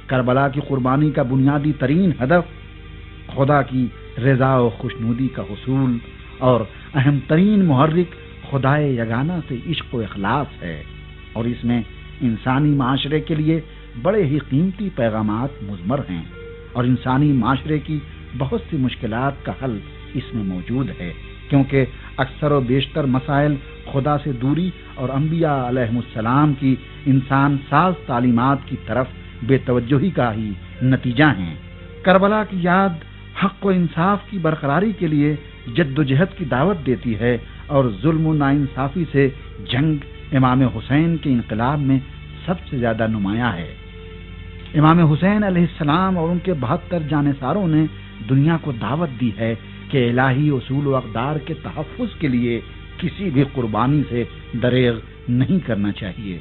کربلا کی قربانی کا بنیادی ترین ہدف خدا کی رضا و خوشنودی کا حصول اور اہم ترین محرک خدائے یگانہ سے عشق و اخلاص ہے، اور اس میں انسانی معاشرے کے لیے بڑے ہی قیمتی پیغامات مضمر ہیں، اور انسانی معاشرے کی بہت سی مشکلات کا حل اس میں موجود ہے، کیونکہ اکثر و بیشتر مسائل خدا سے دوری اور انبیاء علیہ السلام کی انسان ساز تعلیمات کی طرف بے توجہی کا ہی نتیجہ ہیں۔ کربلا کی یاد حق و انصاف کی برقراری کے لیے جد و جہد کی دعوت دیتی ہے، اور ظلم و ناانصافی سے جنگ امام حسین کے انقلاب میں سب سے زیادہ نمایاں ہے۔ امام حسین علیہ السلام اور ان کے 72 جانثاروں نے دنیا کو دعوت دی ہے کہ الہی اصول و اقدار کے تحفظ کے لیے کسی بھی قربانی سے دریغ نہیں کرنا چاہیے۔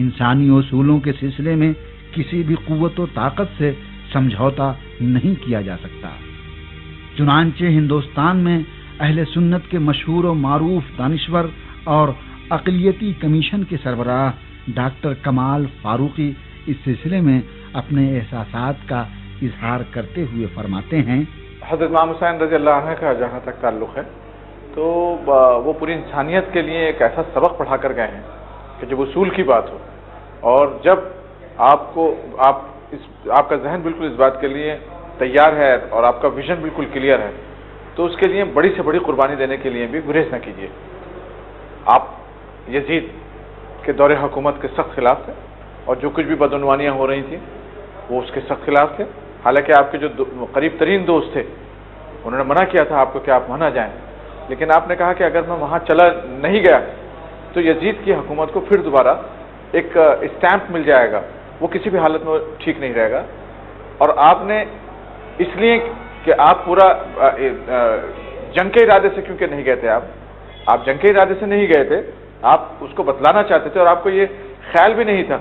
انسانی اصولوں کے سلسلے میں کسی بھی قوت و طاقت سے سمجھوتا نہیں کیا جا سکتا۔ چنانچہ ہندوستان میں اہل سنت کے مشہور و معروف دانشور اور اقلیتی کمیشن کے سربراہ ڈاکٹر کمال فاروقی اس سلسلے میں اپنے احساسات کا اظہار کرتے ہوئے فرماتے ہیں، حضرت امام حسین رضی اللہ عنہ کا جہاں تک تعلق ہے تو وہ پوری انسانیت کے لیے ایک ایسا سبق پڑھا کر گئے ہیں کہ جب اصول کی بات ہو اور جب آپ کا ذہن بالکل اس بات کے لیے تیار ہے اور آپ کا ویژن بالکل کلیئر ہے تو اس کے لیے بڑی سے بڑی قربانی دینے کے لیے بھی گریز نہ کیجیے۔ آپ یزید کے دور حکومت کے سخت خلاف تھے اور جو کچھ بھی بدعنوانیاں ہو رہی تھیں وہ اس کے سخت خلاف تھے، حالانکہ آپ کے جو قریب ترین دوست تھے انہوں نے منع کیا تھا آپ کو کہ آپ وہاں نہ جائیں، لیکن آپ نے کہا کہ اگر میں وہاں چلا نہیں گیا تو یزید کی حکومت کو پھر دوبارہ ایک اسٹیمپ مل جائے گا، وہ کسی بھی حالت میں ٹھیک نہیں رہے گا۔ اور آپ نے اس لیے کہ آپ پورا جنگ کے ارادے سے کیونکہ نہیں گئے تھے، آپ جنگ کے ارادے سے نہیں گئے تھے، آپ اس کو بتلانا چاہتے تھے اور آپ کو یہ خیال بھی نہیں تھا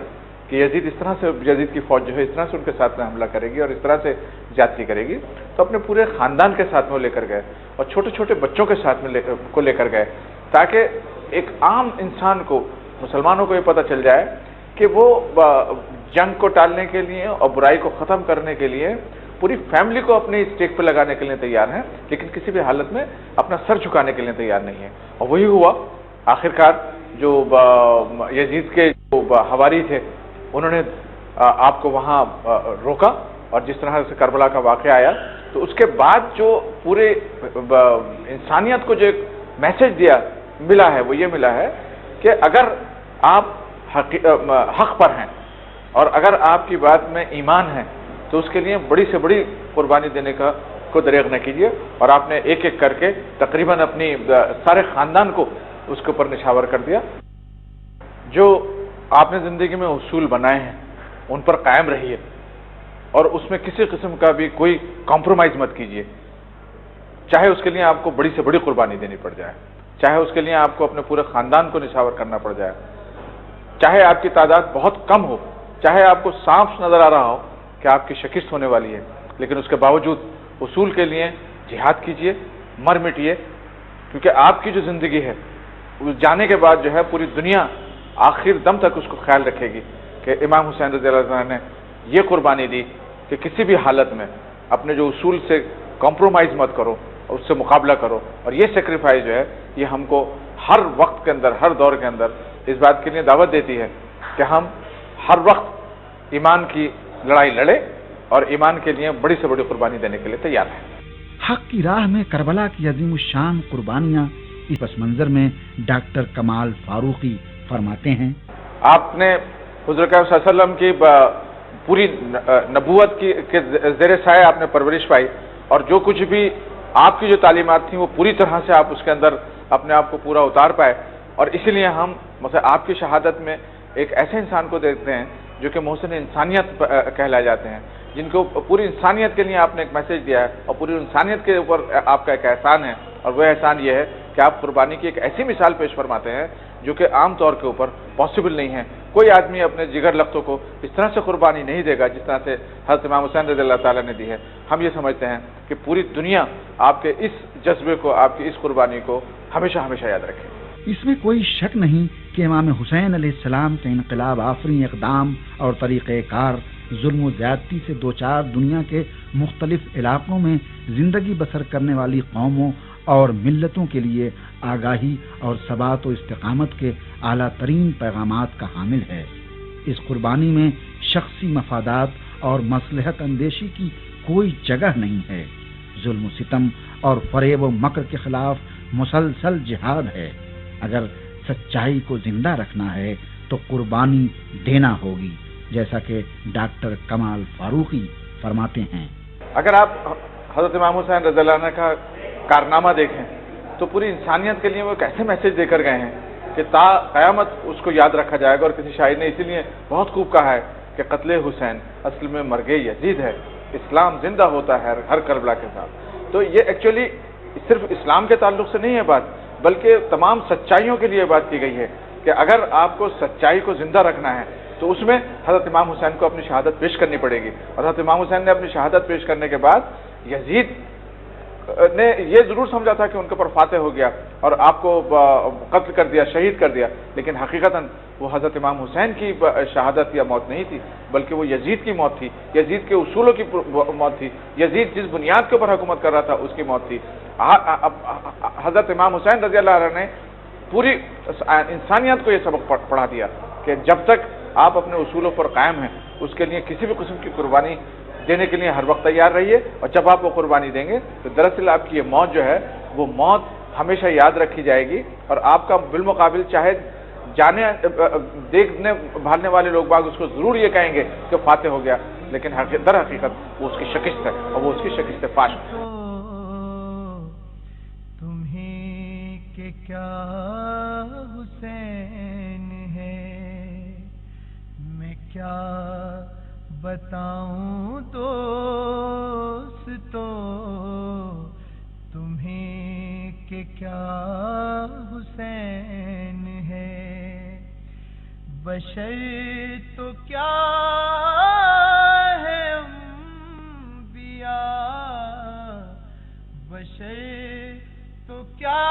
کہ یزید کی فوج جو ہے اس طرح سے ان کے ساتھ میں حملہ کرے گی اور اس طرح سے زیادتی کرے گی، تو اپنے پورے خاندان کے ساتھ میں وہ لے کر گئے اور چھوٹے چھوٹے بچوں کے ساتھ میں لے کر گئے، تاکہ ایک عام انسان کو، مسلمانوں کو یہ پتہ چل جائے کہ وہ جنگ کو ٹالنے کے لیے اور برائی کو ختم کرنے کے لیے پوری فیملی کو اپنی اسٹیک پہ لگانے کے لیے تیار ہیں، لیکن کسی بھی حالت میں اپنا سر جھکانے کے لیے تیار نہیں ہے۔ اور وہی ہوا، آخرکار جو یزید کے جو حواری تھے انہوں نے آپ کو وہاں روکا، اور جس طرح سے کربلا کا واقعہ آیا تو اس کے بعد جو پورے انسانیت کو جو ایک میسج ملا ہے وہ یہ ملا ہے کہ اگر آپ حق پر ہیں اور اگر آپ کی بات میں ایمان ہے تو اس کے لیے بڑی سے بڑی قربانی دینے کو دریغ نہ کیجیے۔ اور آپ نے ایک ایک کر کے تقریباً اپنی سارے خاندان کو اس کے اوپر نشاور کر دیا۔ جو آپ نے زندگی میں اصول بنائے ہیں ان پر قائم رہیے اور اس میں کسی قسم کا بھی کوئی کمپرومائز مت کیجیے، چاہے اس کے لیے آپ کو بڑی سے بڑی قربانی دینی پڑ جائے، چاہے اس کے لیے آپ کو اپنے پورے خاندان کو نشاور کرنا پڑ جائے، چاہے آپ کی تعداد بہت کم ہو، چاہے آپ کو صاف نظر آ رہا ہو کہ آپ کی شکست ہونے والی ہے، لیکن اس کے باوجود اصول کے لیے جہاد کیجیے، مر مٹیے، کیونکہ آپ کی جو زندگی ہے جانے کے بعد جو ہے پوری دنیا آخر دم تک اس کو خیال رکھے گی کہ امام حسین رضی اللہ عنہ نے یہ قربانی دی کہ کسی بھی حالت میں اپنے جو اصول سے کمپرومائز مت کرو اور اس سے مقابلہ کرو، اور یہ سیکریفائز جو ہے یہ ہم کو ہر وقت کے اندر، ہر دور کے اندر اس بات کے لیے دعوت دیتی ہے کہ ہم ہر وقت ایمان کی لڑائی لڑے اور ایمان کے لیے بڑی سے بڑی قربانی دینے کے لیے تیار ہیں۔ حق کی راہ میں کربلا کی عظیم الشان قربانیاں، اس پس منظر میں ڈاکٹر کمال فاروقی فرماتے ہیں، آپ نے حضور صلی اللہ علیہ وسلم کی پوری نبوت کے زیر سایہ آپ نے پرورش پائی، اور جو کچھ بھی آپ کی جو تعلیمات تھیں وہ پوری طرح سے آپ اس کے اندر اپنے آپ کو پورا اتار پائے، اور اسی لیے ہم مثلا آپ کی شہادت میں ایک ایسے انسان کو دیکھتے ہیں جو کہ محسن انسانیت کہلائے جاتے ہیں، جن کو پوری انسانیت کے لیے آپ نے ایک میسج دیا ہے اور پوری انسانیت کے اوپر آپ کا ایک احسان ہے، اور وہ احسان یہ ہے کہ آپ قربانی کی ایک ایسی مثال پیش فرماتے ہیں جو کہ عام طور کے اوپر پاسبل نہیں ہے۔ کوئی آدمی اپنے جگر لختوں کو اس طرح سے قربانی نہیں دے گا جس طرح سے حضرت امام حسین رضی اللہ تعالیٰ نے دی ہے۔ ہم یہ سمجھتے ہیں کہ پوری دنیا آپ کے اس جذبے کو، آپ کی اس قربانی کو ہمیشہ ہمیشہ یاد رکھے۔ اس میں کوئی شک نہیں کہ امام حسین علیہ السلام کا انقلاب آفرین اقدام اور طریقہ کار ظلم و زیادتی سے دوچار دنیا کے مختلف علاقوں میں زندگی بسر کرنے والی قوموں اور ملتوں کے لیے آگاہی اور ثبات و استقامت کے اعلیٰ ترین پیغامات کا حامل ہے۔ اس قربانی میں شخصی مفادات اور مصلحت اندیشی کی کوئی جگہ نہیں ہے۔ ظلم و ستم اور فریب و مکر کے خلاف مسلسل جہاد ہے۔ اگر سچائی کو زندہ رکھنا ہے تو قربانی دینا ہوگی، جیسا کہ ڈاکٹر کمال فاروقی فرماتے ہیں۔ اگر آپ حضرت امام حسین رضی اللہ عنہ کا کارنامہ دیکھیں تو پوری انسانیت کے لیے وہ ایک ایسے میسج دے کر گئے ہیں کہ تا قیامت اس کو یاد رکھا جائے گا۔ اور کسی شاعر نے اسی لیے بہت خوب کہا ہے کہ قتل حسین اصل میں مرگ یزید ہے، اسلام زندہ ہوتا ہے ہر کربلا کے ساتھ۔ تو یہ ایکچولی صرف اسلام کے تعلق سے نہیں ہے بات، بلکہ تمام سچائیوں کے لیے بات کی گئی ہے کہ اگر آپ کو سچائی کو زندہ رکھنا ہے تو اس میں حضرت امام حسین کو اپنی شہادت پیش کرنی پڑے گی۔ اور حضرت امام حسین نے اپنی شہادت پیش کرنے کے بعد یزید نے یہ ضرور سمجھا تھا کہ ان کے اوپر فاتح ہو گیا اور آپ کو قتل کر دیا، شہید کر دیا، لیکن حقیقتاً وہ حضرت امام حسین کی شہادت یا موت نہیں تھی، بلکہ وہ یزید کی موت تھی، یزید کے اصولوں کی موت تھی، یزید جس بنیاد کے اوپر حکومت کر رہا تھا اس کی موت تھی۔ حضرت امام حسین رضی اللہ عنہ نے پوری انسانیت کو یہ سبق پڑھا دیا کہ جب تک آپ اپنے اصولوں پر قائم ہیں اس کے لیے کسی بھی قسم کی قربانی دینے کے لیے ہر وقت تیار رہیے، اور جب آپ وہ قربانی دیں گے تو دراصل آپ کی یہ موت جو ہے وہ موت ہمیشہ یاد رکھی جائے گی، اور آپ کا بالمقابل چاہے جانے دیکھنے بھالنے والے لوگ باغ اس کو ضرور یہ کہیں گے کہ فاتح ہو گیا، لیکن در حقیقت وہ اس کی شکست ہے اور وہ اس کی شکست فاش ہے۔ تمہیں کہ کیا حسین ہے، میں کیا بتاؤں دوستو تمہیں کہ کیا حسین ہے، بشر تو کیا ہے انبیاء، بشر تو کیا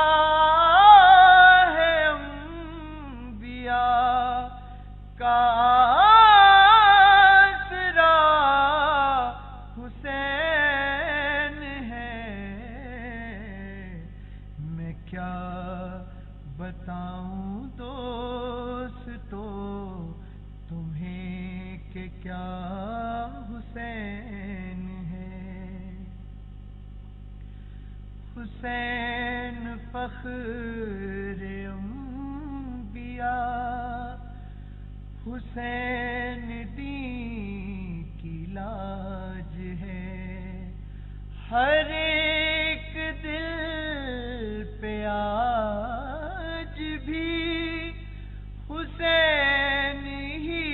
ہے انبیاء کا بتاؤں دوستو تمہیں کہ کیا حسین ہے، حسین فخر انبیاء، حسین دین کی لاج ہے، ہر ایک دل پہ آج بھی حسین ہی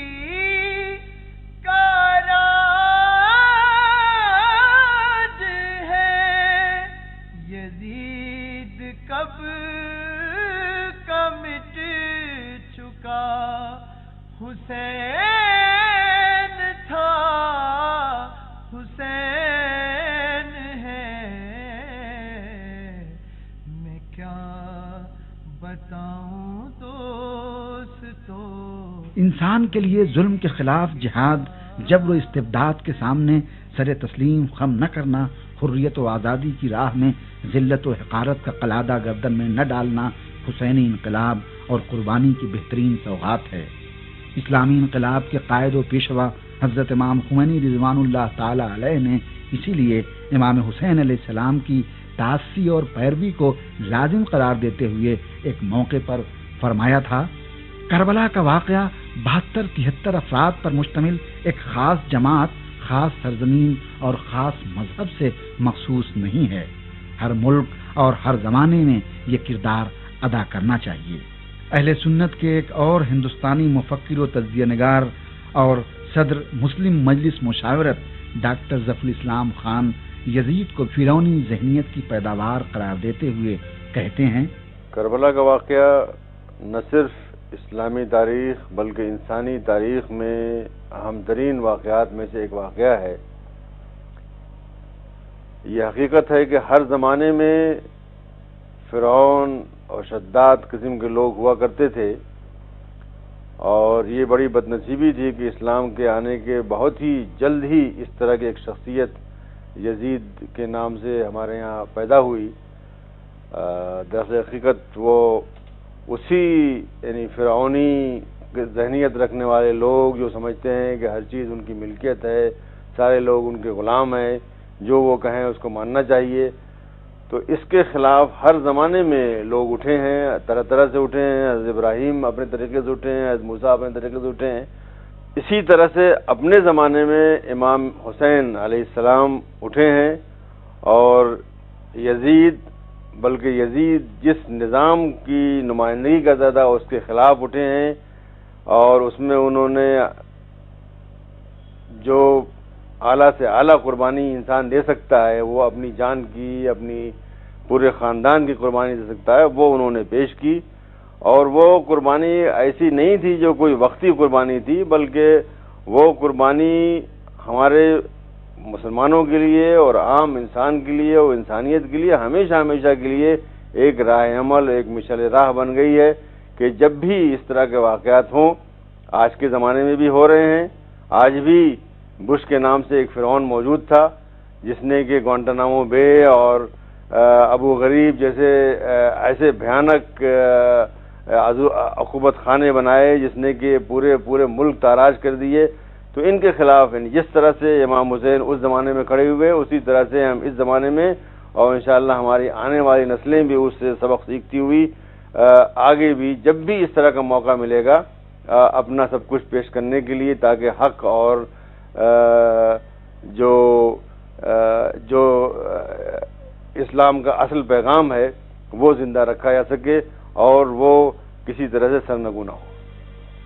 کا راج ہے، یزید کب کا مٹ چکا حسین تھا، حسین ہے، میں کیا بتاؤں دوستو۔ انسان کے لیے ظلم کے خلاف جہاد، جبر و استبداد کے سامنے سر تسلیم خم نہ کرنا، حریت و آزادی کی راہ میں ذلت و حقارت کا قلادہ گردن میں نہ ڈالنا حسینی انقلاب اور قربانی کی بہترین سوغات ہے۔ اسلامی انقلاب کے قائد و پیشوا حضرت امام خمینی رضوان اللہ تعالی علیہ نے اسی لیے امام حسین علیہ السلام کی تعصی اور پیروی کو لازم قرار دیتے ہوئے ایک موقع پر فرمایا تھا، کربلا کا واقعہ 72-73 افراد پر مشتمل ایک خاص جماعت، خاص سرزمین اور خاص مذہب سے مخصوص نہیں ہے۔ ہر ملک اور ہر زمانے میں یہ کردار ادا کرنا چاہیے۔ اہل سنت کے ایک اور ہندوستانی مفکر و تجزیہ نگار اور صدر مسلم مجلس مشاورت ڈاکٹر ظفر اسلام خان یزید کو فرعونی ذہنیت کی پیداوار قرار دیتے ہوئے کہتے ہیں، کربلا کا واقعہ نہ صرف اسلامی تاریخ بلکہ انسانی تاریخ میں اہم ترین واقعات میں سے ایک واقعہ ہے۔ یہ حقیقت ہے کہ ہر زمانے میں فرعون اور شداد قسم کے لوگ ہوا کرتے تھے، اور یہ بڑی بدنصیبی تھی کہ اسلام کے آنے کے بہت ہی جلد ہی اس طرح کی ایک شخصیت یزید کے نام سے ہمارے یہاں پیدا ہوئی۔ در حقیقت وہ اسی یعنی فرعونی ذہنیت رکھنے والے لوگ جو سمجھتے ہیں کہ ہر چیز ان کی ملکیت ہے، سارے لوگ ان کے غلام ہیں، جو وہ کہیں اس کو ماننا چاہیے، تو اس کے خلاف ہر زمانے میں لوگ اٹھے ہیں، طرح طرح سے اٹھے ہیں۔ حضرت ابراہیم اپنے طریقے سے اٹھے ہیں، حضرت موسیٰ اپنے طریقے سے اٹھے ہیں۔ اسی طرح سے اپنے زمانے میں امام حسین علیہ السلام اٹھے ہیں، اور یزید بلکہ یزید جس نظام کی نمائندگی کرتا تھا اس کے خلاف اٹھے ہیں، اور اس میں انہوں نے جو اعلیٰ سے اعلیٰ قربانی انسان دے سکتا ہے، وہ اپنی جان کی، اپنی پورے خاندان کی قربانی دے سکتا ہے، وہ انہوں نے پیش کی۔ اور وہ قربانی ایسی نہیں تھی جو کوئی وقتی قربانی تھی، بلکہ وہ قربانی ہمارے مسلمانوں کے لیے اور عام انسان کے لیے اور انسانیت کے لیے ہمیشہ ہمیشہ کے لیے ایک راہ عمل، ایک مشعل راہ بن گئی ہے کہ جب بھی اس طرح کے واقعات ہوں، آج کے زمانے میں بھی ہو رہے ہیں۔ آج بھی بش کے نام سے ایک فرعون موجود تھا جس نے کہ گوانٹانامو بے اور ابو غریب جیسے ایسے بھیانک عقوبت خانے بنائے، جس نے کہ پورے ملک تاراج کر دیے۔ تو ان کے خلاف جس طرح سے امام حسین اس زمانے میں کھڑے ہوئے، اسی طرح سے ہم اس زمانے میں اور انشاءاللہ ہماری آنے والی نسلیں بھی اس سے سبق سیکھتی ہوئی آگے بھی جب بھی اس طرح کا موقع ملے گا اپنا سب کچھ پیش کرنے کے لیے، تاکہ حق اور جو اسلام کا اصل پیغام ہے وہ زندہ رکھا جا سکے اور وہ کسی طرح سے سرنگوں نہ ہو۔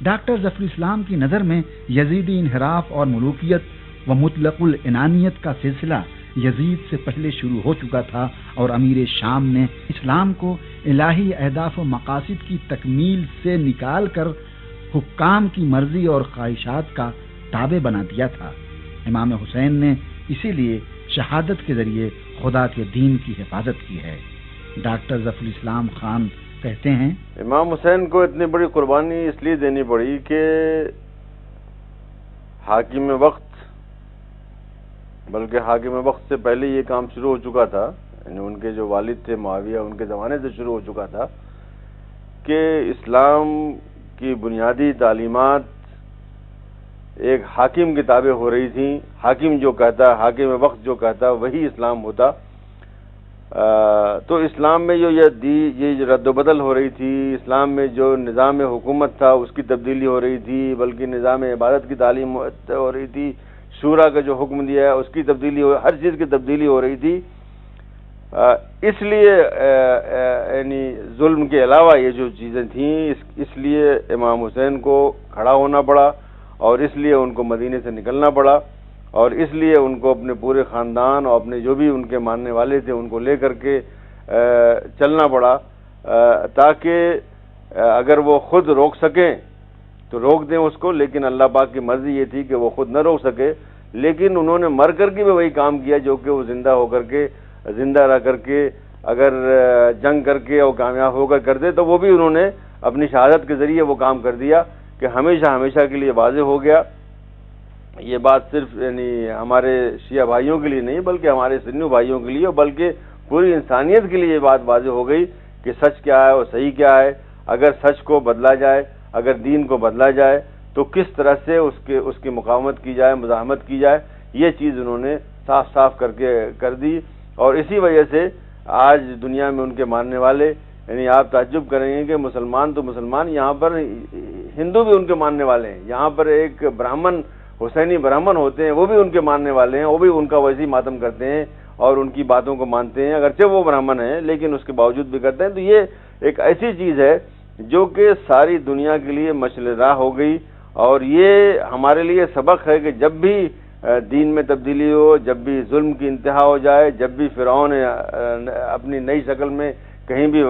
ڈاکٹر ظفر اسلام کی نظر میں یزیدی انحراف اور ملوکیت و مطلق العنانیت کا سلسلہ یزید سے پہلے شروع ہو چکا تھا، اور امیر شام نے اسلام کو الہی اہداف و مقاصد کی تکمیل سے نکال کر حکام کی مرضی اور خواہشات کا تابع بنا دیا تھا۔ امام حسین نے اسی لیے شہادت کے ذریعے خدا کے دین کی حفاظت کی ہے۔ ڈاکٹر ظفر اسلام خان کہتے ہیں، امام حسین کو اتنی بڑی قربانی اس لیے دینی پڑی کہ حاکم وقت، بلکہ حاکم وقت سے پہلے یہ کام شروع ہو چکا تھا، یعنی ان کے جو والد تھے معاویہ، ان کے زمانے سے شروع ہو چکا تھا کہ اسلام کی بنیادی تعلیمات ایک حاکم کی تابع ہو رہی تھیں۔ حاکم جو کہتا، حاکم وقت جو کہتا وہی اسلام ہوتا۔ تو اسلام میں جو یہ رد و بدل ہو رہی تھی، اسلام میں جو نظام حکومت تھا اس کی تبدیلی ہو رہی تھی، بلکہ نظام عبادت کی تعلیم ہو رہی تھی، شورا کا جو حکم دیا ہے اس کی تبدیلی ہر چیز کی تبدیلی ہو رہی تھی۔ اس لیے یعنی ظلم کے علاوہ یہ جو چیزیں تھیں، اس لیے امام حسین کو کھڑا ہونا پڑا، اور اس لیے ان کو مدینے سے نکلنا پڑا، اور اس لیے ان کو اپنے پورے خاندان اور اپنے جو بھی ان کے ماننے والے تھے ان کو لے کر کے چلنا پڑا، تاکہ اگر وہ خود روک سکیں تو روک دیں اس کو، لیکن اللہ پاک کی مرضی یہ تھی کہ وہ خود نہ روک سکے۔ لیکن انہوں نے مر کر کے بھی وہی کام کیا جو کہ وہ زندہ رہ کر کے اگر جنگ کر کے اور کامیاب ہو کر کرتے تو وہ بھی انہوں نے اپنی شہادت کے ذریعے وہ کام کر دیا کہ ہمیشہ ہمیشہ کے لیے واضح ہو گیا۔ یہ بات صرف یعنی ہمارے شیعہ بھائیوں کے لیے نہیں بلکہ ہمارے سنی بھائیوں کے لیے، بلکہ پوری انسانیت کے لیے یہ بات واضح ہو گئی کہ سچ کیا ہے اور صحیح کیا ہے۔ اگر سچ کو بدلا جائے، اگر دین کو بدلا جائے تو کس طرح سے اس کی مقاومت کی جائے، مزاحمت کی جائے، یہ چیز انہوں نے صاف صاف کر دی۔ اور اسی وجہ سے آج دنیا میں ان کے ماننے والے، یعنی آپ تعجب کریں گے کہ مسلمان تو مسلمان، یہاں پر ہندو بھی ان کے ماننے والے ہیں، یہاں پر ایک برہمن، حسینی برہمن ہوتے ہیں، وہ بھی ان کے ماننے والے ہیں، وہ بھی ان کا ویسی ماتم کرتے ہیں اور ان کی باتوں کو مانتے ہیں، اگرچہ وہ برہمن ہیں لیکن اس کے باوجود بھی کرتے ہیں۔ تو یہ ایک ایسی چیز ہے جو کہ ساری دنیا کے لیے مشعل راہ ہو گئی، اور یہ ہمارے لیے سبق ہے کہ جب بھی دین میں تبدیلی ہو، جب بھی ظلم کی انتہا ہو جائے، جب بھی فرعون اپنی نئی شکل میں کہیں بھی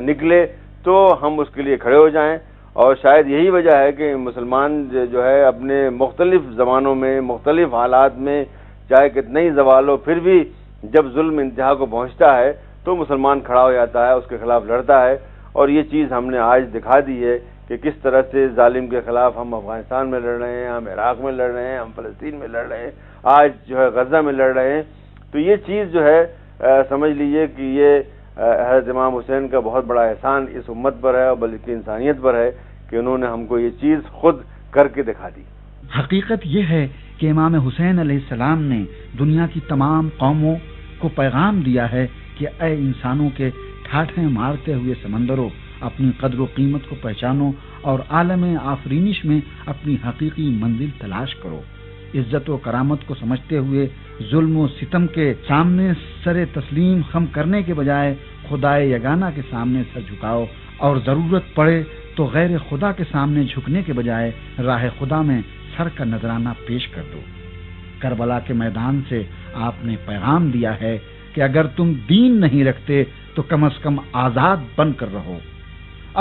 نکلے تو ہم اس کے لیے کھڑے ہو جائیں۔ اور شاید یہی وجہ ہے کہ مسلمان جو ہے اپنے مختلف زمانوں میں، مختلف حالات میں، چاہے کتنے ہی زوال ہو، پھر بھی جب ظلم انتہا کو پہنچتا ہے تو مسلمان کھڑا ہو جاتا ہے، اس کے خلاف لڑتا ہے۔ اور یہ چیز ہم نے آج دکھا دی ہے کہ کس طرح سے ظالم کے خلاف ہم افغانستان میں لڑ رہے ہیں، ہم عراق میں لڑ رہے ہیں، ہم فلسطین میں لڑ رہے ہیں، آج جو ہے غزہ میں لڑ رہے ہیں. تو یہ چیز جو ہے سمجھ لیجئے کہ یہ حضرت امام حسین کا بہت بڑا احسان اس امت پر ہے اور بلکہ انسانیت پر ہے کہ انہوں نے ہم کو یہ چیز خود کر کے دکھا دی. حقیقت یہ ہے کہ امام حسین علیہ السلام نے دنیا کی تمام قوموں کو پیغام دیا ہے کہ اے انسانوں کے ٹھاٹھیں مارتے ہوئے سمندروں، اپنی قدر و قیمت کو پہچانو اور عالم آفرینش میں اپنی حقیقی منزل تلاش کرو. عزت و کرامت کو سمجھتے ہوئے ظلم و ستم کے سامنے سر تسلیم خم کرنے کے بجائے خدائے یگانہ کے سامنے سر جھکاؤ، اور ضرورت پڑے تو غیر خدا کے سامنے جھکنے کے بجائے راہ خدا میں سر کا نذرانہ پیش کر دو. کربلا کے میدان سے آپ نے پیغام دیا ہے کہ اگر تم دین نہیں رکھتے تو کم از کم آزاد بن کر رہو.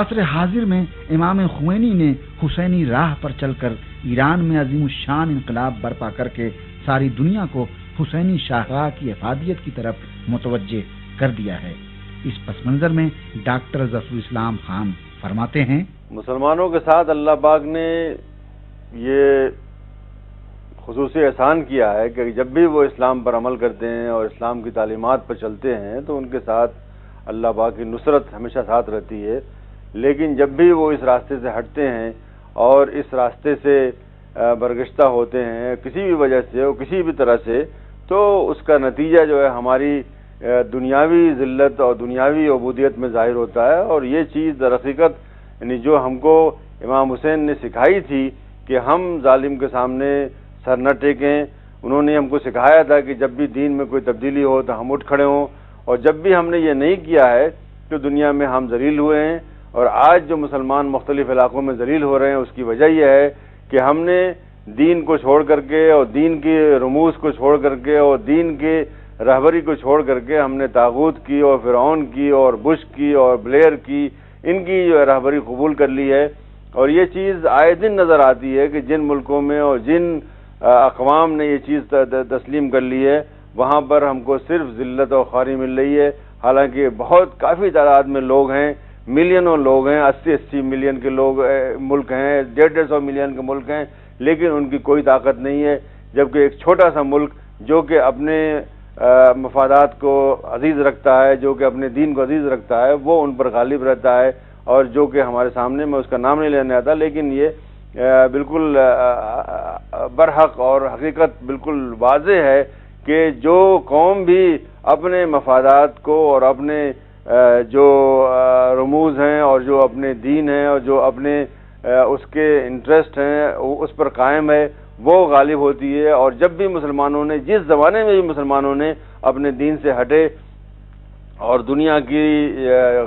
عصر حاضر میں امام خمینی نے حسینی راہ پر چل کر ایران میں عظیم الشان انقلاب برپا کر کے ساری دنیا کو حسینی شاہراہ کی افادیت کی طرف متوجہ کر دیا ہے. اس پس منظر میں ڈاکٹر ظفر الاسلام خان فرماتے ہیں، مسلمانوں کے ساتھ اللہ پاک نے یہ خصوصی احسان کیا ہے کہ جب بھی وہ اسلام پر عمل کرتے ہیں اور اسلام کی تعلیمات پر چلتے ہیں تو ان کے ساتھ اللہ پاک کی نصرت ہمیشہ ساتھ رہتی ہے. لیکن جب بھی وہ اس راستے سے ہٹتے ہیں اور اس راستے سے برگشتہ ہوتے ہیں کسی بھی وجہ سے اور کسی بھی طرح سے، تو اس کا نتیجہ جو ہے ہماری دنیاوی ذلت اور دنیاوی عبودیت میں ظاہر ہوتا ہے. اور یہ چیز در حقیقت یعنی جو ہم کو امام حسین نے سکھائی تھی کہ ہم ظالم کے سامنے سر نہ ٹیکیں. انہوں نے ہم کو سکھایا تھا کہ جب بھی دین میں کوئی تبدیلی ہو تو ہم اٹھ کھڑے ہوں، اور جب بھی ہم نے یہ نہیں کیا ہے تو دنیا میں ہم ذلیل ہوئے ہیں. اور آج جو مسلمان مختلف علاقوں میں ذلیل ہو رہے ہیں اس کی وجہ یہ ہے کہ ہم نے دین کو چھوڑ کر کے اور دین کے رموز کو چھوڑ کر کے اور دین کے رہبری کو چھوڑ کر کے ہم نے طاغوت کی اور فرعون کی اور بش کی اور بلیئر کی، ان کی جو رہبری قبول کر لی ہے. اور یہ چیز آئے دن نظر آتی ہے کہ جن ملکوں میں اور جن اقوام نے یہ چیز تسلیم کر لی ہے وہاں پر ہم کو صرف ذلت اور خواری مل رہی ہے. حالانکہ بہت کافی تعداد میں لوگ ہیں، ملینوں لوگ ہیں، 80 ملین کے لوگ ملک ہیں، 150 ملین کے ملک ہیں، لیکن ان کی کوئی طاقت نہیں ہے. جبکہ ایک چھوٹا سا ملک جو کہ اپنے مفادات کو عزیز رکھتا ہے، جو کہ اپنے دین کو عزیز رکھتا ہے، وہ ان پر غالب رہتا ہے. اور جو کہ ہمارے سامنے، میں اس کا نام نہیں لینے آتا، لیکن یہ بالکل برحق اور حقیقت بالکل واضح ہے کہ جو قوم بھی اپنے مفادات کو اور اپنے جو رموز ہیں اور جو اپنے دین ہیں اور جو اپنے اس کے انٹرسٹ ہیں اس پر قائم ہے، وہ غالب ہوتی ہے. اور جب بھی مسلمانوں نے، جس زمانے میں بھی مسلمانوں نے اپنے دین سے ہٹے اور دنیا کی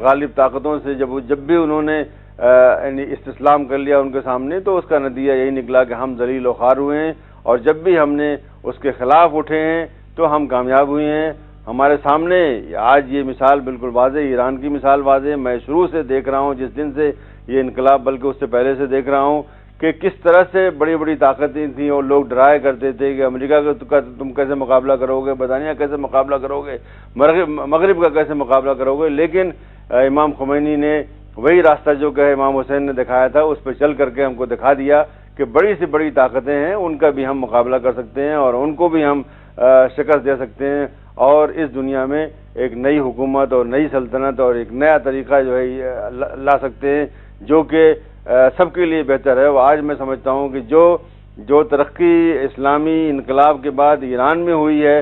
غالب طاقتوں سے جب بھی انہوں نے یعنی استسلام کر لیا ان کے سامنے، تو اس کا نتیجہ یہی نکلا کہ ہم ذلیل و خوار ہوئے ہیں. اور جب بھی ہم نے اس کے خلاف اٹھے ہیں تو ہم کامیاب ہوئے ہیں. ہمارے سامنے آج یہ مثال بالکل واضح، ایران کی مثال واضح. میں شروع سے دیکھ رہا ہوں، جس دن سے یہ انقلاب، بلکہ اس سے پہلے سے دیکھ رہا ہوں کہ کس طرح سے بڑی بڑی طاقتیں تھیں اور لوگ ڈرایا کرتے تھے کہ امریکہ کا تم کیسے مقابلہ کرو گے، برطانیہ کیسے مقابلہ کرو گے، مغرب کا کیسے مقابلہ کرو گے. لیکن امام خمینی نے وہی راستہ جو کہ امام حسین نے دکھایا تھا اس پہ چل کر کے ہم کو دکھا دیا کہ بڑی سے بڑی طاقتیں ہیں، ان کا بھی ہم مقابلہ کر سکتے ہیں اور ان کو بھی ہم شکست دے سکتے ہیں. اور اس دنیا میں ایک نئی حکومت اور نئی سلطنت اور ایک نیا طریقہ جو ہے لا سکتے ہیں جو کہ سب کے لیے بہتر ہے. وہ آج میں سمجھتا ہوں کہ جو ترقی اسلامی انقلاب کے بعد ایران میں ہوئی ہے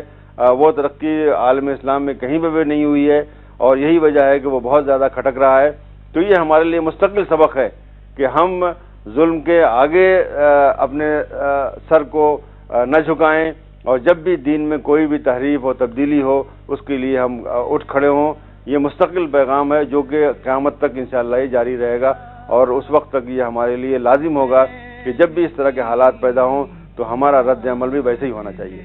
وہ ترقی عالم اسلام میں کہیں پہ بھی نہیں ہوئی ہے، اور یہی وجہ ہے کہ وہ بہت زیادہ کھٹک رہا ہے. تو یہ ہمارے لیے مستقل سبق ہے کہ ہم ظلم کے آگے اپنے سر کو نہ جھکائیں، اور جب بھی دین میں کوئی بھی تحریف ہو، تبدیلی ہو، اس کے لیے ہم اٹھ کھڑے ہوں. یہ مستقل پیغام ہے جو کہ قیامت تک انشاءاللہ یہ جاری رہے گا، اور اس وقت تک یہ ہمارے لیے لازم ہوگا کہ جب بھی اس طرح کے حالات پیدا ہوں تو ہمارا رد عمل بھی ویسے ہی ہونا چاہیے.